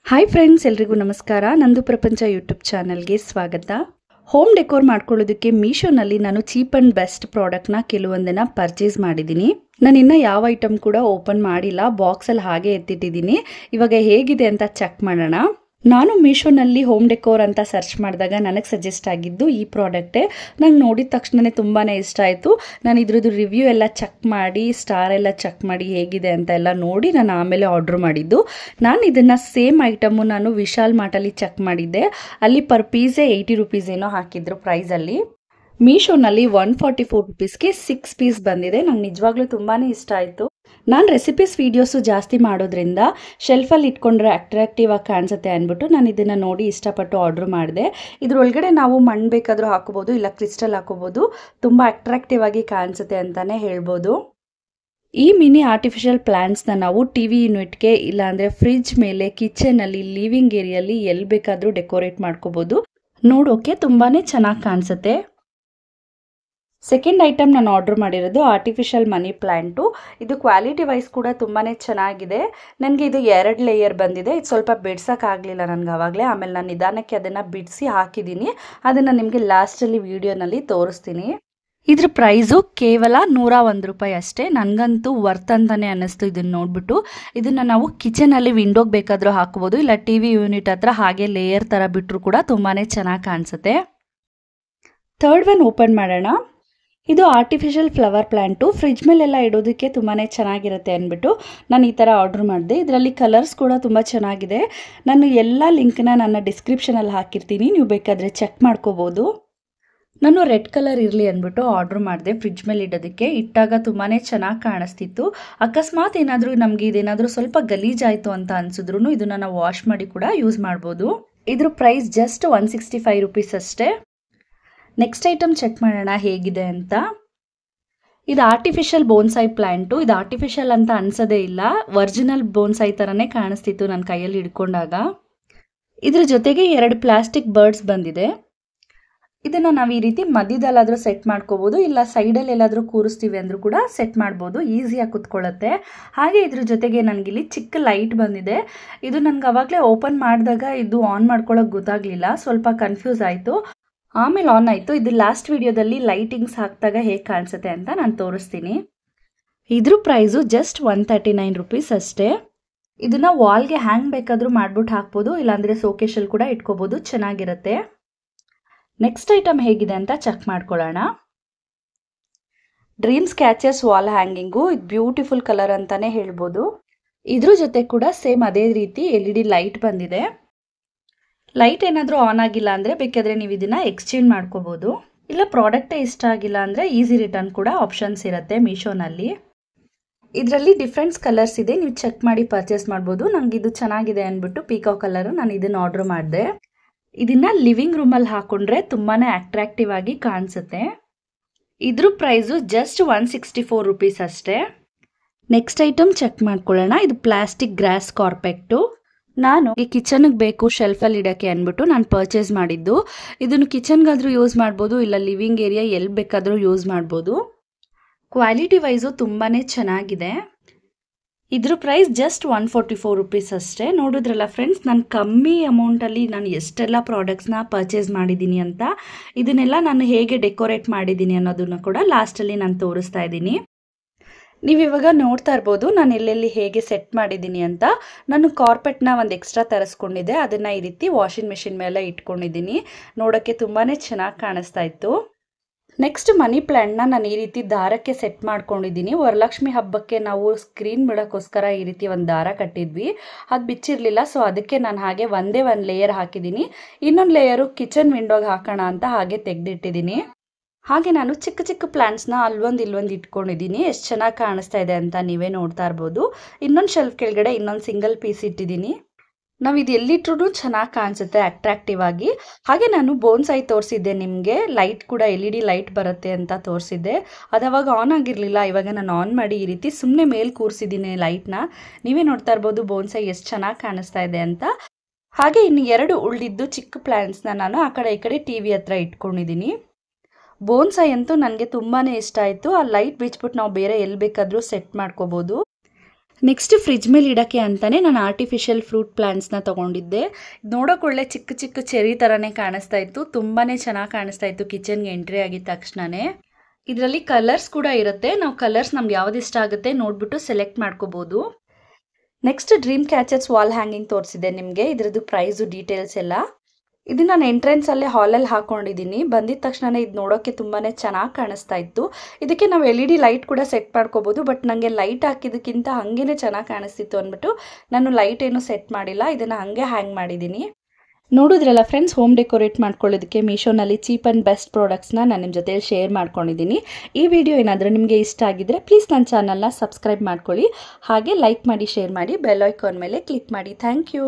Hi friends, ಎಲ್ರಿಗೂ ನಮಸ್ಕಾರ. ನಂದು ಪ್ರಪಂಚ ಯೂಟ್ಯೂಬ್ ಚಾನಲ್ಗೆ ಸ್ವಾಗತ. ಹೋಮ್ ಡೆಕೋರ್ ಮಾಡ್ಕೊಳ್ಳೋದಕ್ಕೆ ಮೀಶೋನಲ್ಲಿ ನಾನು ಚೀಪ್ ಆ್ಯಂಡ್ ಬೆಸ್ಟ್ ಪ್ರಾಡಕ್ಟ್ನ ಕೆಲವೊಂದನ್ನು ಪರ್ಚೇಸ್ ಮಾಡಿದ್ದೀನಿ. ನಾನು ಇನ್ನೂ ಯಾವ ಐಟಮ್ ಕೂಡ ಓಪನ್ ಮಾಡಿಲ್ಲ, ಬಾಕ್ಸಲ್ಲಿ ಹಾಗೆ ಎತ್ತಿಟ್ಟಿದ್ದೀನಿ. ಇವಾಗ ಹೇಗಿದೆ ಅಂತ ಚೆಕ್ ಮಾಡೋಣ. ನಾನು ಮೀಶೋನಲ್ಲಿ ಹೋಮ್ ಡೆಕೋರ್ ಅಂತ ಸರ್ಚ್ ಮಾಡಿದಾಗ ನನಗೆ ಸಜೆಸ್ಟ್ ಆಗಿದ್ದು ಈ ಪ್ರಾಡಕ್ಟೇ. ನಂಗೆ ನೋಡಿದ ತಕ್ಷಣವೇ ತುಂಬಾ ಇಷ್ಟ ಆಯಿತು. ನಾನು ಇದ್ರದ್ದು ರಿವ್ಯೂ ಎಲ್ಲ ಚೆಕ್ ಮಾಡಿ, ಸ್ಟಾರ್ ಎಲ್ಲ ಚೆಕ್ ಮಾಡಿ ಹೇಗಿದೆ ಅಂತ ಎಲ್ಲ ನೋಡಿ ನಾನು ಆಮೇಲೆ ಆರ್ಡ್ರ್ ಮಾಡಿದ್ದು. ನಾನು ಇದನ್ನು ಸೇಮ್ ಐಟಮು ನಾನು ವಿಶಾಲ್ ಮಾರ್ಟಲ್ಲಿ ಚೆಕ್ ಮಾಡಿದ್ದೆ. ಅಲ್ಲಿ ಪರ್ ಪೀಸೇ 80 ರೂಪೀಸ್ ಏನೋ ಹಾಕಿದ್ರು ಪ್ರೈಸಲ್ಲಿ. ಮೀಶೋನಲ್ಲಿ 144 ರೂಪೀಸ್ಗೆ 6 ಪೀಸ್ ಬಂದಿದೆ. ನಂಗೆ ನಿಜವಾಗ್ಲೂ ತುಂಬಾ ಇಷ್ಟ ಆಯಿತು. ನಾನು ರೆಸಿಪೀಸ್ ವೀಡಿಯೋಸು ಜಾಸ್ತಿ ಮಾಡೋದ್ರಿಂದ ಶೆಲ್ಫಲ್ಲಿ ಇಟ್ಕೊಂಡ್ರೆ ಅಟ್ರಾಕ್ಟಿವ್ ಆಗಿ ಕಾಣಿಸುತ್ತೆ ಅಂದ್ಬಿಟ್ಟು ನಾನು ಇದನ್ನು ನೋಡಿ ಇಷ್ಟಪಟ್ಟು ಆರ್ಡ್ರ್ ಮಾಡಿದೆ. ಇದ್ರೊಳಗಡೆ ನಾವು ಮಣ್ಣು ಬೇಕಾದರೂ ಹಾಕೋಬೋದು, ಇಲ್ಲ ಕ್ರಿಸ್ಟಲ್ ಹಾಕೋಬೋದು. ತುಂಬ ಅಟ್ರಾಕ್ಟಿವ್ ಆಗಿ ಕಾಣಿಸುತ್ತೆ ಅಂತಲೇ ಹೇಳ್ಬೋದು. ಈ ಮಿನಿ ಆರ್ಟಿಫಿಷಿಯಲ್ ಪ್ಲಾಂಟ್ಸ್ನ ನಾವು ಟಿವಿ ಯೂನಿಟ್ಗೆ, ಇಲ್ಲಾಂದರೆ ಫ್ರಿಡ್ಜ್ ಮೇಲೆ, ಕಿಚನಲ್ಲಿ, ಲಿವಿಂಗ್ ಏರಿಯಲ್ಲಿ ಎಲ್ಲಿ ಬೇಕಾದರೂ ಡೆಕೋರೇಟ್ ಮಾಡ್ಕೋಬೋದು. ನೋಡೋಕೆ ತುಂಬಾ ಚೆನ್ನಾಗಿ ಕಾಣಿಸುತ್ತೆ. ಸೆಕೆಂಡ್ ಐಟಮ್ ನಾನು ಆರ್ಡ್ರ್ ಮಾಡಿರೋದು ಆರ್ಟಿಫಿಷಿಯಲ್ ಮನಿ ಪ್ಲ್ಯಾಂಟು. ಇದು ಕ್ವಾಲಿಟಿ ವೈಸ್ ಕೂಡ ತುಂಬಾ ಚೆನ್ನಾಗಿದೆ. ನನಗೆ ಇದು 2 ಲೇಯರ್ ಬಂದಿದೆ. ಇದು ಸ್ವಲ್ಪ ಬಿಡ್ಸೋಕ್ಕಾಗಲಿಲ್ಲ ನನಗೆ ಆವಾಗಲೇ. ಆಮೇಲೆ ನಾನು ನಿಧಾನಕ್ಕೆ ಅದನ್ನು ಬಿಡಿಸಿ ಹಾಕಿದ್ದೀನಿ. ಅದನ್ನು ನಿಮಗೆ ಲಾಸ್ಟಲ್ಲಿ ವಿಡಿಯೋನಲ್ಲಿ ತೋರಿಸ್ತೀನಿ. ಇದ್ರ ಪ್ರೈಸು ಕೇವಲ 101 ರೂಪಾಯಿ ಅಷ್ಟೇ. ನನಗಂತೂ ವರ್ತ್ ಅಂತಲೇ ಅನ್ನಿಸ್ತು ಇದನ್ನು ನೋಡಿಬಿಟ್ಟು. ಇದನ್ನು ನಾವು ಕಿಚನಲ್ಲಿ ವಿಂಡೋಗೆ ಬೇಕಾದರೂ ಹಾಕ್ಬೋದು, ಇಲ್ಲ ಟಿ ವಿ ಯೂನಿಟ್ ಹತ್ರ ಹಾಗೆ ಲೇಯರ್ ಥರ ಬಿಟ್ಟರು ಕೂಡ ತುಂಬಾ ಚೆನ್ನಾಗಿ ಕಾಣಿಸುತ್ತೆ. ಥರ್ಡ್ ಒನ್ ಓಪನ್ ಮಾಡೋಣ. ಇದು ಆರ್ಟಿಫಿಷಿಯಲ್ ಫ್ಲವರ್ ಪ್ಲ್ಯಾಂಟು. ಫ್ರಿಡ್ಜ್ ಮೇಲೆಲ್ಲ ಇಡೋದಕ್ಕೆ ತುಂಬಾ ಚೆನ್ನಾಗಿರುತ್ತೆ ಅಂದ್ಬಿಟ್ಟು ನಾನು ಈ ಥರ ಆರ್ಡ್ರ್ ಮಾಡಿದೆ. ಇದರಲ್ಲಿ ಕಲರ್ಸ್ ಕೂಡ ತುಂಬ ಚೆನ್ನಾಗಿದೆ. ನಾನು ಎಲ್ಲ ಲಿಂಕ್ನ ನನ್ನ ಡಿಸ್ಕ್ರಿಪ್ಷನಲ್ಲಿ ಹಾಕಿರ್ತೀನಿ, ನೀವು ಬೇಕಾದರೆ ಚೆಕ್ ಮಾಡ್ಕೋಬೋದು. ನಾನು ರೆಡ್ ಕಲರ್ ಇರಲಿ ಅಂದ್ಬಿಟ್ಟು ಆರ್ಡ್ರ್ ಮಾಡಿದೆ ಫ್ರಿಡ್ಜ್ ಮೇಲೆ ಇಡೋದಕ್ಕೆ. ಇಟ್ಟಾಗ ತುಂಬಾ ಚೆನ್ನಾಗಿ ಕಾಣಿಸ್ತಿತ್ತು. ಅಕಸ್ಮಾತ್ ಏನಾದರೂ ನಮಗೆ ಇದೇನಾದರೂ ಸ್ವಲ್ಪ ಗಲೀಜಾಯಿತು ಅಂತ ಅನಿಸಿದ್ರು ಇದನ್ನು ನಾವು ವಾಶ್ ಮಾಡಿ ಕೂಡ ಯೂಸ್ ಮಾಡ್ಬೋದು. ಇದ್ರ ಪ್ರೈಸ್ ಜಸ್ಟ್ 165 ರೂಪೀಸ್ ಅಷ್ಟೇ. ನೆಕ್ಸ್ಟ್ ಐಟಮ್ ಚೆಕ್ ಮಾಡೋಣ ಹೇಗಿದೆ ಅಂತ. ಇದು ಆರ್ಟಿಫಿಷಿಯಲ್ ಬೋನ್ಸಾಯಿ ಪ್ಲ್ಯಾಂಟು. ಇದು ಆರ್ಟಿಫಿಷಿಯಲ್ ಅಂತ ಅನ್ಸೋದೇ ಇಲ್ಲ, ಒರಿಜಿನಲ್ ಬೋನ್ಸಾಯಿ ಥರನೇ ಕಾಣಿಸ್ತಿತ್ತು ನನ್ನ ಕೈಯಲ್ಲಿ ಹಿಡ್ಕೊಂಡಾಗ. ಇದ್ರ ಜೊತೆಗೆ 2 ಪ್ಲಾಸ್ಟಿಕ್ ಬರ್ಡ್ಸ್ ಬಂದಿದೆ. ಇದನ್ನು ನಾವು ಈ ರೀತಿ ಮಧ್ಯದಲ್ಲಾದರೂ ಸೆಟ್ ಮಾಡ್ಕೋಬೋದು, ಇಲ್ಲ ಸೈಡಲ್ಲಿ ಎಲ್ಲಾದರೂ ಕೂರಿಸ್ತೀವಿ ಅಂದರೂ ಕೂಡ ಸೆಟ್ ಮಾಡ್ಬೋದು. ಈಸಿಯಾಗಿ ಕುತ್ಕೊಳ್ಳುತ್ತೆ. ಹಾಗೆ ಇದ್ರ ಜೊತೆಗೆ ನನಗಿಲ್ಲಿ ಚಿಕ್ಕ ಲೈಟ್ ಬಂದಿದೆ. ಇದು ನನಗೆ ಆವಾಗಲೇ ಓಪನ್ ಮಾಡಿದಾಗ ಇದು ಆನ್ ಮಾಡ್ಕೊಳ್ಳೋಕೆ ಗೊತ್ತಾಗಲಿಲ್ಲ, ಸ್ವಲ್ಪ ಕನ್ಫ್ಯೂಸ್ ಆಯಿತು. ಆಮೇಲೆ ಆನ್ ಆಯಿತು. ಇದು ಲಾಸ್ಟ್ ವಿಡಿಯೋದಲ್ಲಿ ಲೈಟಿಂಗ್ಸ್ ಹಾಕಿದಾಗ ಹೇಗೆ ಕಾಣಿಸುತ್ತೆ ಅಂತ ನಾನು ತೋರಿಸ್ತೀನಿ. ಇದ್ರ ಪ್ರೈಸು ಜಸ್ಟ್ 139 ರೂಪೀಸ್ ಅಷ್ಟೇ. ಇದನ್ನು ವಾಲ್ಗೆ ಹ್ಯಾಂಗ್ ಬೇಕಾದರೂ ಮಾಡ್ಬಿಟ್ಟು ಹಾಕ್ಬೋದು, ಇಲ್ಲಾಂದರೆ ಸೋಕೇಶಲ್ಲಿ ಕೂಡ ಇಟ್ಕೋಬೋದು, ಚೆನ್ನಾಗಿರುತ್ತೆ. ನೆಕ್ಸ್ಟ್ ಐಟಮ್ ಹೇಗಿದೆ ಅಂತ ಚೆಕ್ ಮಾಡ್ಕೊಳ್ಳೋಣ. Dream catchers wall hanging. ಇದು ಬ್ಯೂಟಿಫುಲ್ ಕಲರ್ ಅಂತಲೇ ಹೇಳ್ಬೋದು. ಇದ್ರ ಜೊತೆ ಕೂಡ ಸೇಮ್ ಅದೇ ರೀತಿ LED ಲೈಟ್ ಬಂದಿದೆ. ಲೈಟ್ ಏನಾದರೂ ಆನ್ ಆಗಿಲ್ಲ ಅಂದರೆ ಬೇಕಾದರೆ ನೀವು ಇದನ್ನು ಎಕ್ಸ್ಚೇಂಜ್ ಮಾಡ್ಕೋಬೋದು, ಇಲ್ಲ ಪ್ರಾಡಕ್ಟೇ ಇಷ್ಟ ಆಗಿಲ್ಲ ಅಂದರೆ ಈಸಿ ರಿಟರ್ನ್ ಕೂಡ ಆಪ್ಷನ್ಸ್ ಇರುತ್ತೆ ಮೀಶೋನಲ್ಲಿ. ಇದರಲ್ಲಿ ಡಿಫ್ರೆಂಟ್ಸ್ ಕಲರ್ಸ್ ಇದೆ, ನೀವು ಚೆಕ್ ಮಾಡಿ ಪರ್ಚೇಸ್ ಮಾಡ್ಬೋದು. ನನಗೆ ಇದು ಚೆನ್ನಾಗಿದೆ ಅಂದ್ಬಿಟ್ಟು ಪೀಕಾಕ್ ಕಲರು ನಾನು ಇದನ್ನು ಆರ್ಡ್ರ್ ಮಾಡಿದೆ. ಇದನ್ನು ಲಿವಿಂಗ್ ರೂಮಲ್ಲಿ ಹಾಕ್ಕೊಂಡ್ರೆ ತುಂಬಾ ಅಟ್ರಾಕ್ಟಿವ್ ಆಗಿ ಕಾಣಿಸುತ್ತೆ. ಇದ್ರ ಪ್ರೈಸು ಜಸ್ಟ್ 164 ರೂಪೀಸ್ ಅಷ್ಟೇ. ನೆಕ್ಸ್ಟ್ ಐಟಮ್ ಚೆಕ್ ಮಾಡ್ಕೊಳ್ಳೋಣ. ಇದು ಪ್ಲಾಸ್ಟಿಕ್ ಗ್ರಾಸ್ ಕಾರ್ಪೆಕ್ಟು. ನಾನು ಈ ಕಿಚನ್ಗೆ ಬೇಕು ಶೆಲ್ಫಲ್ಲಿ ಇಡೋಕ್ಕೆ ಅಂದ್ಬಿಟ್ಟು ನಾನು ಪರ್ಚೇಸ್ ಮಾಡಿದ್ದು. ಇದನ್ನು ಕಿಚನ್ಗಾದರೂ ಯೂಸ್ ಮಾಡ್ಬೋದು, ಇಲ್ಲ ಲಿವಿಂಗ್ ಏರಿಯಾ ಎಲ್ಲಿ ಬೇಕಾದರೂ ಯೂಸ್ ಮಾಡ್ಬೋದು. ಕ್ವಾಲಿಟಿ ವೈಸು ತುಂಬಾ ಚೆನ್ನಾಗಿದೆ. ಇದ್ರ ಪ್ರೈಸ್ ಜಸ್ಟ್ 144 ರೂಪೀಸ್ ಅಷ್ಟೇ. ನೋಡಿದ್ರಲ್ಲ ಫ್ರೆಂಡ್ಸ್, ನಾನು ಕಮ್ಮಿ ಅಮೌಂಟಲ್ಲಿ ನಾನು ಎಷ್ಟೆಲ್ಲ ಪ್ರಾಡಕ್ಟ್ಸ್ನ ಪರ್ಚೇಸ್ ಮಾಡಿದ್ದೀನಿ ಅಂತ. ಇದನ್ನೆಲ್ಲ ನಾನು ಹೇಗೆ ಡೆಕೋರೇಟ್ ಮಾಡಿದ್ದೀನಿ ಅನ್ನೋದನ್ನು ಕೂಡ ಲಾಸ್ಟಲ್ಲಿ ನಾನು ತೋರಿಸ್ತಾ ಇದ್ದೀನಿ. ನೀವು ಇವಾಗ ನೋಡ್ತಾ ಇರ್ಬೋದು ನಾನು ಎಲ್ಲೆಲ್ಲಿ ಹೇಗೆ ಸೆಟ್ ಮಾಡಿದ್ದೀನಿ ಅಂತ. ನಾನು ಕಾರ್ಪೆಟ್ನ ಒಂದು ಎಕ್ಸ್ಟ್ರಾ ತರಿಸ್ಕೊಂಡಿದ್ದೆ, ಅದನ್ನು ಈ ರೀತಿ ವಾಷಿಂಗ್ ಮೆಷಿನ್ ಮೇಲೆ ಇಟ್ಕೊಂಡಿದ್ದೀನಿ. ನೋಡೋಕ್ಕೆ ತುಂಬಾ ಚೆನ್ನಾಗಿ ಕಾಣಿಸ್ತಾ ಇತ್ತು. ನೆಕ್ಸ್ಟ್ ಮನಿ ಪ್ಲ್ಯಾಂಟ್ನ ನಾನು ಈ ರೀತಿ ದಾರಕ್ಕೆ ಸೆಟ್ ಮಾಡ್ಕೊಂಡಿದ್ದೀನಿ. ವರಲಕ್ಷ್ಮಿ ಹಬ್ಬಕ್ಕೆ ನಾವು ಸ್ಕ್ರೀನ್ ಬಿಡೋಕ್ಕೋಸ್ಕರ ಈ ರೀತಿ ಒಂದು ದಾರ ಕಟ್ಟಿದ್ವಿ, ಅದು ಬಿಚ್ಚಿರಲಿಲ್ಲ. ಸೊ ಅದಕ್ಕೆ ನಾನು ಹಾಗೆ ಒಂದೇ ಒಂದು ಲೇಯರ್ ಹಾಕಿದ್ದೀನಿ. ಇನ್ನೊಂದು ಲೇಯರು ಕಿಚನ್ ವಿಂಡೋಗೆ ಹಾಕೋಣ ಅಂತ ಹಾಗೆ ತೆಗೆದಿಟ್ಟಿದ್ದೀನಿ. ಹಾಗೆ ನಾನು ಚಿಕ್ಕ ಚಿಕ್ಕ ಪ್ಲ್ಯಾಂಟ್ಸ್ನ ಅಲ್ಲೊಂದು ಇಲ್ಲೊಂದು ಇಟ್ಕೊಂಡಿದ್ದೀನಿ. ಎಷ್ಟು ಚೆನ್ನಾಗಿ ಕಾಣಿಸ್ತಾ ಇದೆ ಅಂತ ನೀವೇ ನೋಡ್ತಾ ಇರ್ಬೋದು. ಇನ್ನೊಂದು ಶೆಲ್ಫ್ ಕೆಳಗಡೆ ಇನ್ನೊಂದು ಸಿಂಗಲ್ ಪೀಸ್ ಇಟ್ಟಿದ್ದೀನಿ. ನಾವು ಇದು ಎಲ್ಲಿಟ್ರೂ ಚೆನ್ನಾಗಿ ಕಾಣಿಸುತ್ತೆ ಅಟ್ರಾಕ್ಟಿವ್ ಆಗಿ. ಹಾಗೆ ನಾನು ಬೋನ್ಸಾಯಿ ತೋರಿಸಿದ್ದೆ ನಿಮಗೆ, ಲೈಟ್ ಕೂಡ LED ಲೈಟ್ ಬರುತ್ತೆ ಅಂತ ತೋರಿಸಿದ್ದೆ. ಅದು ಅವಾಗ ಆನ್ ಆಗಿರಲಿಲ್ಲ. ಇವಾಗ ನಾನು ಆನ್ ಮಾಡಿ ಈ ರೀತಿ ಸುಮ್ಮನೆ ಮೇಲೆ ಕೂರಿಸಿದ್ದೀನಿ ಲೈಟ್ನ. ನೀವೇ ನೋಡ್ತಾ ಇರ್ಬೋದು ಬೋನ್ಸಾಯಿ ಎಷ್ಟು ಚೆನ್ನಾಗಿ ಕಾಣಿಸ್ತಾ ಇದೆ ಅಂತ. ಹಾಗೆ ಇನ್ನು 2 ಉಳಿದಿದ್ದು ಚಿಕ್ಕ ಪ್ಲ್ಯಾಂಟ್ಸ್ನ ನಾನು ಆ ಕಡೆ ಈ ಕಡೆ TV ಹತ್ರ ಇಟ್ಕೊಂಡಿದ್ದೀನಿ. ಬೋನ್ಸಾಯಿ ಅಂತೂ ನನಗೆ ತುಂಬಾ ಇಷ್ಟ ಆಯಿತು. ಆ ಲೈಟ್ ಬಿಚ್ಬಿಟ್ಟು ನಾವು ಬೇರೆ ಎಲ್ಲಿ ಬೇಕಾದರೂ ಸೆಟ್ ಮಾಡ್ಕೋಬೋದು. ನೆಕ್ಸ್ಟ್ ಫ್ರಿಜ್ ಮೇಲೆ ಇಡೋಕ್ಕೆ ಅಂತಲೇ ನಾನು ಆರ್ಟಿಫಿಷಿಯಲ್ ಫ್ರೂಟ್ ಪ್ಲಾಂಟ್ಸ್ನ ತೊಗೊಂಡಿದ್ದೆ. ನೋಡೋಕೆ ಒಳ್ಳೆ ಚಿಕ್ಕ ಚಿಕ್ಕ ಚೆರಿ ಥರನೇ ಕಾಣಿಸ್ತಾ ಇತ್ತು, ತುಂಬಾ ಚೆನ್ನಾಗಿ ಕಾಣಿಸ್ತಾ ಇತ್ತು ಕಿಚನ್ಗೆ ಎಂಟ್ರಿ ಆಗಿದ ತಕ್ಷಣವೇ. ಇದರಲ್ಲಿ ಕಲರ್ಸ್ ಕೂಡ ಇರುತ್ತೆ, ನಾವು ಕಲರ್ಸ್ ನಮ್ಗೆ ಯಾವ್ದು ಇಷ್ಟ ಆಗುತ್ತೆ ನೋಡಿಬಿಟ್ಟು ಸೆಲೆಕ್ಟ್ ಮಾಡ್ಕೋಬೋದು. Next dream catchers wall hanging ತೋರಿಸಿದೆ ನಿಮಗೆ, ಇದರದ್ದು ಪ್ರೈಸು ಡೀಟೇಲ್ಸ್ ಎಲ್ಲ. ಇದು ನಾನು ಎಂಟ್ರೆನ್ಸಲ್ಲೇ ಹಾಲಲ್ಲಿ ಹಾಕೊಂಡಿದ್ದೀನಿ. ಬಂದಿದ ತಕ್ಷಣ ಇದು ನೋಡೋಕ್ಕೆ ತುಂಬಾ ಚೆನ್ನಾಗಿ ಕಾಣಿಸ್ತಾ ಇತ್ತು. ಇದಕ್ಕೆ ನಾವು LED ಲೈಟ್ ಕೂಡ ಸೆಟ್ ಮಾಡ್ಕೋಬೋದು, ಬಟ್ ನನಗೆ ಲೈಟ್ ಹಾಕಿದ್ದಕ್ಕಿಂತ ಹಾಗೇ ಚೆನ್ನಾಗಿ ಕಾಣಿಸ್ತಿತ್ತು ಅಂದ್ಬಿಟ್ಟು ನಾನು ಲೈಟ್ ಏನು ಸೆಟ್ ಮಾಡಿಲ್ಲ, ಇದನ್ನು ಹಾಗೆ ಹ್ಯಾಂಗ್ ಮಾಡಿದ್ದೀನಿ. ನೋಡಿದ್ರಲ್ಲ ಫ್ರೆಂಡ್ಸ್, ಹೋಮ್ ಡೆಕೋರೇಟ್ ಮಾಡ್ಕೊಳ್ಳೋದಕ್ಕೆ ಮೀಶೋನಲ್ಲಿ ಚೀಪ್ ಆ್ಯಂಡ್ ಬೆಸ್ಟ್ ಪ್ರಾಡಕ್ಟ್ಸ್ನ ನಾನು ನಿಮ್ಮ ಜೊತೆ ಶೇರ್ ಮಾಡ್ಕೊಂಡಿದ್ದೀನಿ. ಈ ವಿಡಿಯೋ ಏನಾದರೂ ನಿಮಗೆ ಇಷ್ಟ ಆಗಿದ್ದರೆ ಪ್ಲೀಸ್ ನನ್ನ ಚಾನಲ್ನ ಸಬ್ಸ್ಕ್ರೈಬ್ ಮಾಡ್ಕೊಳ್ಳಿ, ಹಾಗೆ ಲೈಕ್ ಮಾಡಿ, ಶೇರ್ ಮಾಡಿ, ಬೆಲ್ ಐಕಾನ್ ಮೇಲೆ ಕ್ಲಿಕ್ ಮಾಡಿ. Thank you.